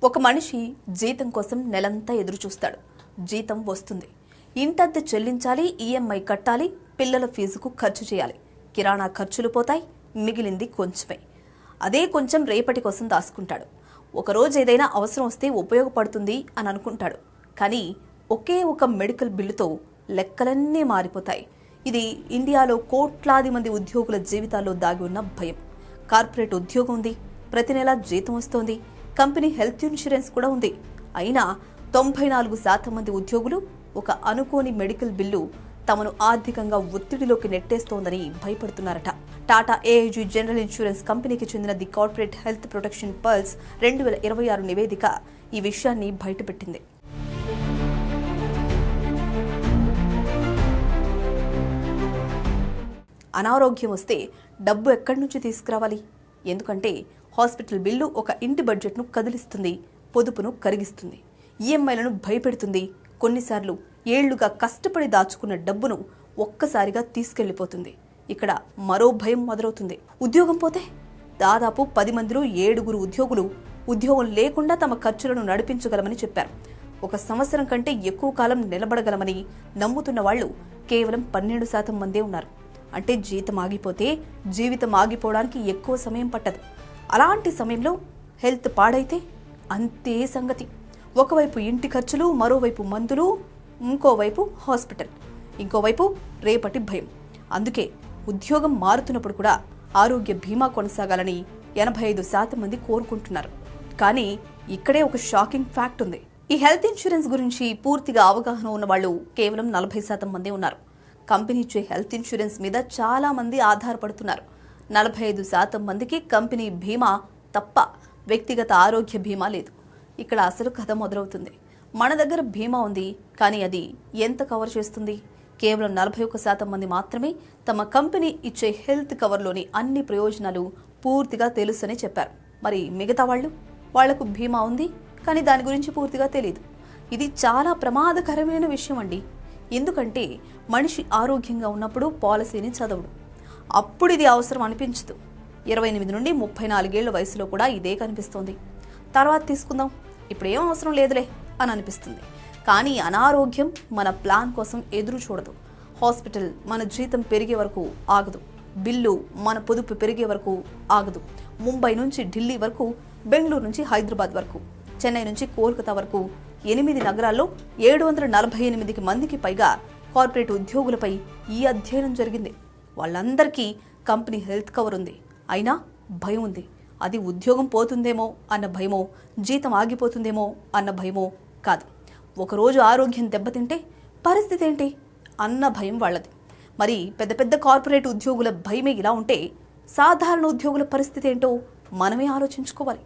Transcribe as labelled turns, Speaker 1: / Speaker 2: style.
Speaker 1: ఒక మనిషి జీతం కోసం నెలంతా ఎదురు చూస్తాడు. జీతం వస్తుంది, ఇంటద్దె చెల్లించాలి, ఈఎంఐ కట్టాలి, పిల్లల ఫీజుకు ఖర్చు చేయాలి, కిరాణా ఖర్చులు పోతాయి, మిగిలింది కొంచెమే. అదే కొంచెం రేపటి కోసం దాచుకుంటాడు. ఒకరోజు ఏదైనా అవసరం వస్తే ఉపయోగపడుతుంది అని అనుకుంటాడు. కానీ ఒకే ఒక మెడికల్ బిల్లుతో లెక్కలన్నీ మారిపోతాయి. ఇది ఇండియాలో కోట్లాది మంది ఉద్యోగుల జీవితాల్లో దాగి ఉన్న భయం. కార్పొరేట్ ఉద్యోగం ఉంది, ప్రతి నెల జీతం వస్తోంది, కంపెనీ హెల్త్ ఇన్సూరెన్స్ కూడా ఉంది. అయినా 94% మంది ఉద్యోగులు ఒక అనుకోని మెడికల్ బిల్లు తమను ఆర్థికంగా ఒత్తిడిలోకి నెట్టేస్తోందని భయపడుతున్నారట. టాటా ఏఐజీ జనరల్ ఇన్సూరెన్స్ కంపెనీకి చెందిన the corporate health protection pulse 2026 నివేదిక ఈ విషయాన్ని బయటపెట్టింది. అనారోగ్యం వస్తే డబ్బు ఎక్కడి నుంచి తీసుకురావాలి? ఎందుకంటే హాస్పిటల్ బిల్లు ఒక ఇంటి బడ్జెట్ను కదిలిస్తుంది, పొదుపును కరిగిస్తుంది, ఈఎంఐలను భయపెడుతుంది. కొన్నిసార్లు ఏళ్లుగా కష్టపడి దాచుకున్న డబ్బును ఒక్కసారిగా తీసుకెళ్లిపోతుంది. ఇక్కడ మరో భయం మొదలవుతుంది. ఉద్యోగం పోతే దాదాపు 10 మందిలో 7 ఉద్యోగులు ఉద్యోగం లేకుండా తమ ఖర్చులను నడిపించగలమని చెప్పారు. 1 సంవత్సరం కంటే ఎక్కువ కాలం నిలబడగలమని నమ్ముతున్న వాళ్లు కేవలం 12% మందే ఉన్నారు. అంటే జీతం ఆగిపోతే జీవితం ఆగిపోవడానికి ఎక్కువ సమయం పట్టదు. అలాంటి సమయంలో హెల్త్ పాడైతే అంతే సంగతి. ఒకవైపు ఇంటి ఖర్చులు, మరోవైపు మందులు, ఇంకోవైపు హాస్పిటల్, ఇంకోవైపు రేపటి భయం. అందుకే ఉద్యోగం మారుతున్నప్పుడు కూడా ఆరోగ్య బీమా కొనసాగాలని 85% మంది కోరుకుంటున్నారు. కానీ ఇక్కడే ఒక షాకింగ్ ఫ్యాక్ట్ ఉంది. ఈ హెల్త్ ఇన్సూరెన్స్ గురించి పూర్తిగా అవగాహన ఉన్న వాళ్ళు కేవలం 40% మంది ఉన్నారు. కంపెనీ ఇచ్చే హెల్త్ ఇన్సూరెన్స్ మీద చాలా మంది ఆధారపడుతున్నారు. 45% మందికి కంపెనీ బీమా తప్ప వ్యక్తిగత ఆరోగ్య బీమా లేదు. ఇక్కడ అసలు కథ మొదలవుతుంది. మన దగ్గర బీమా ఉంది, కానీ అది ఎంత కవర్ చేస్తుంది? కేవలం 41% మంది మాత్రమే తమ కంపెనీ ఇచ్చే హెల్త్ కవర్లోని అన్ని ప్రయోజనాలు పూర్తిగా తెలుసని చెప్పారు. మరి మిగతా వాళ్లకు బీమా ఉంది, కానీ దాని గురించి పూర్తిగా తెలియదు. ఇది చాలా ప్రమాదకరమైన విషయం అండి. ఎందుకంటే మనిషి ఆరోగ్యంగా ఉన్నప్పుడు పాలసీని చదవడు, అప్పుడు ఇది అవసరం అనిపించదు. 28 నుండి 34 ఏళ్ల వయసులో కూడా ఇదే కనిపిస్తోంది. తర్వాత తీసుకుందాం, ఇప్పుడేం అవసరం లేదులే అని అనిపిస్తుంది. కానీ అనారోగ్యం మన ప్లాన్ కోసం ఎదురు చూడదు. హాస్పిటల్ మన జీతం పెరిగే వరకు ఆగదు, బిల్లు మన పొదుపు పెరిగే వరకు ఆగదు. ముంబై నుంచి ఢిల్లీ వరకు, బెంగళూరు నుంచి హైదరాబాద్ వరకు, చెన్నై నుంచి కోల్కతా వరకు 8 నగరాల్లో 748 మందికి పైగా కార్పొరేట్ ఉద్యోగులపై ఈ అధ్యయనం జరిగింది. వాళ్ళందరికీ కంపెనీ హెల్త్ కవర్ ఉంది, అయినా భయం ఉంది. అది ఉద్యోగం పోతుందేమో అన్న భయమో, జీతం ఆగిపోతుందేమో అన్న భయమో కాదు. ఒకరోజు ఆరోగ్యం దెబ్బతింటే పరిస్థితి ఏంటి అన్న భయం వాళ్ళది. మరి పెద్ద పెద్ద కార్పొరేట్ ఉద్యోగుల భయమే ఇలా ఉంటే సాధారణ ఉద్యోగుల పరిస్థితి ఏంటో మనమే ఆలోచించుకోవాలి.